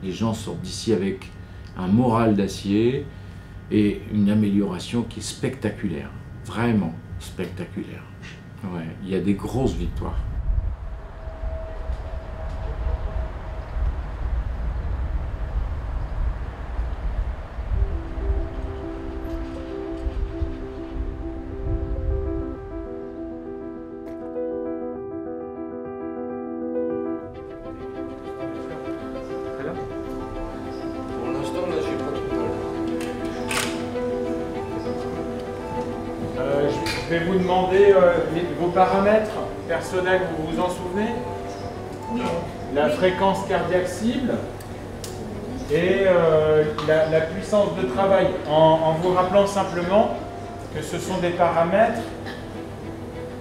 Les gens sortent d'ici avec un moral d'acier et une amélioration qui est spectaculaire, vraiment spectaculaire. Ouais, il y a des grosses victoires. Pour l'instant, là, j'ai pas trop mal. Je vais vous demander vos paramètres personnels, vous vous en souvenez? Oui. La fréquence cardiaque cible et la puissance de travail, en vous rappelant simplement que ce sont des paramètres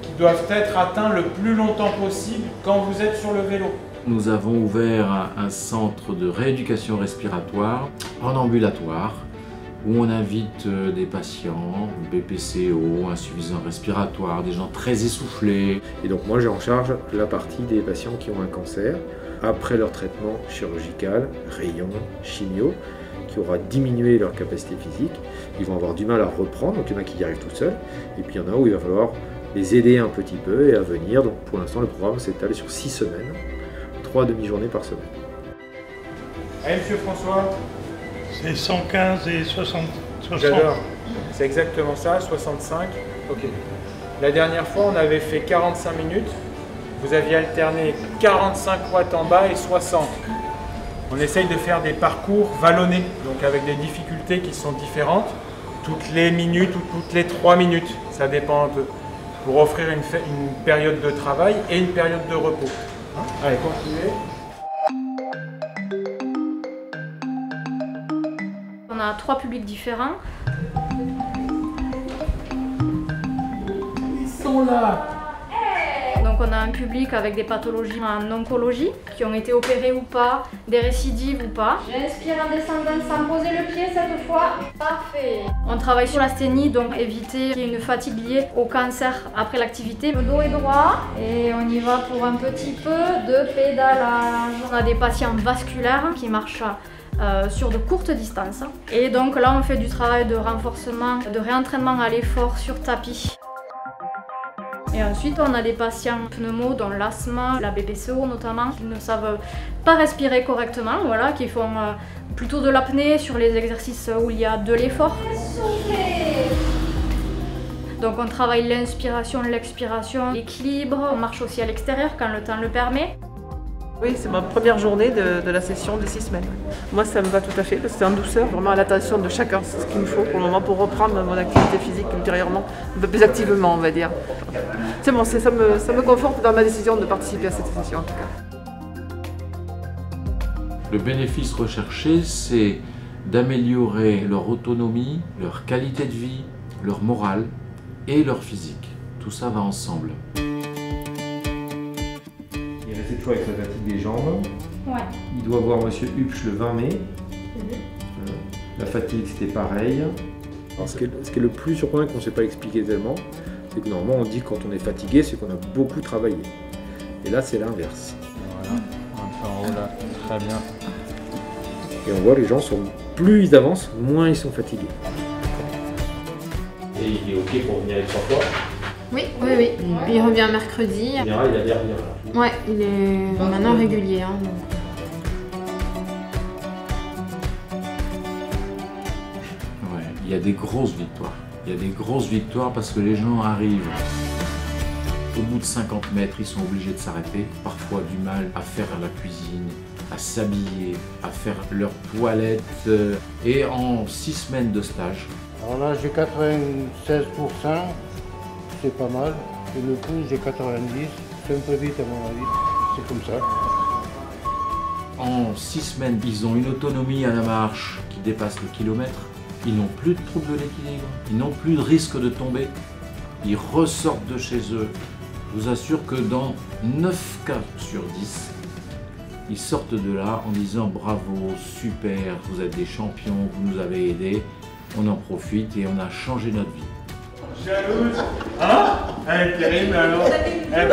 qui doivent être atteints le plus longtemps possible quand vous êtes sur le vélo. Nous avons ouvert un centre de rééducation respiratoire en ambulatoire où on invite des patients, BPCO, insuffisance respiratoire, des gens très essoufflés. Et donc moi j'ai en charge la partie des patients qui ont un cancer après leur traitement chirurgical, rayon, chimio, qui aura diminué leur capacité physique. Ils vont avoir du mal à reprendre, donc il y en a qui y arrivent tout seuls, et puis il y en a où il va falloir les aider un petit peu et à venir. Donc pour l'instant le programme s'étale sur 6 semaines, 3 demi-journées par semaine. Allez, monsieur François. C'est 115 et 60. J'adore. C'est exactement ça, 65. Ok. La dernière fois, on avait fait 45 minutes. Vous aviez alterné 45 watts en bas et 60. On essaye de faire des parcours vallonnés, donc avec des difficultés qui sont différentes, toutes les minutes ou toutes les 3 minutes. Ça dépend un peu. Pour offrir une période de travail et une période de repos. Allez, continuez. On a 3 publics différents. Ils sont là. Donc on a un public avec des pathologies en oncologie, qui ont été opérées ou pas, des récidives ou pas. J'inspire en descendant sans poser le pied cette fois. Parfait. On travaille sur l'asthénie, donc éviter qu'il y ait une fatigue liée au cancer après l'activité. Le dos est droit et on y va pour un petit peu de pédalage. On a des patients vasculaires qui marchent sur de courtes distances. Et donc là on fait du travail de renforcement, de réentraînement à l'effort sur tapis. Et ensuite on a des patients pneumo dont l'asthme, la BPCO notamment, qui ne savent pas respirer correctement, voilà, qui font plutôt de l'apnée sur les exercices où il y a de l'effort. Donc on travaille l'inspiration, l'expiration, l'équilibre, on marche aussi à l'extérieur quand le temps le permet. Oui, c'est ma première journée de la session de 6 semaines. Moi, ça me va tout à fait, parce que c'est en douceur, vraiment à l'attention de chacun. C'est ce qu'il me faut pour le moment pour reprendre mon activité physique ultérieurement, un peu plus activement, on va dire. C'est bon, ça me conforte dans ma décision de participer à cette session, en tout cas. Le bénéfice recherché, c'est d'améliorer leur autonomie, leur qualité de vie, leur morale et leur physique. Tout ça va ensemble. Il reste toujours avec la fatigue des jambes. Ouais. Il doit voir monsieur Hupsch le 20 mai. La fatigue c'était pareil. Alors, ce qui est le plus surprenant qu'on ne sait pas expliquer tellement, c'est que normalement on dit que quand on est fatigué, c'est qu'on a beaucoup travaillé. Et là c'est l'inverse. Voilà, en haut là, très bien. Et on voit les gens plus ils avancent, moins ils sont fatigués. Et il est ok pour venir les 3 fois? Oui. Il revient mercredi. En général, il a l'air bien. Ouais, il est maintenant régulier. Hein, donc. Ouais, il y a des grosses victoires. Il y a des grosses victoires parce que les gens arrivent. Au bout de 50 mètres, ils sont obligés de s'arrêter. Parfois du mal à faire la cuisine, à s'habiller, à faire leur toilette. Et en 6 semaines de stage. Alors là, j'ai 96%, c'est pas mal. Et le pouce, j'ai 90, c'est un peu vite à mon avis, c'est comme ça. En 6 semaines, ils ont une autonomie à la marche qui dépasse le kilomètre. Ils n'ont plus de troubles de l'équilibre, ils n'ont plus de risque de tomber. Ils ressortent de chez eux. Je vous assure que dans 9 cas sur 10, ils sortent de là en disant bravo, super, vous êtes des champions, vous nous avez aidés. On en profite et on a changé notre vie. Jalouse. Hein? Elle est terrible alors. Eh ben,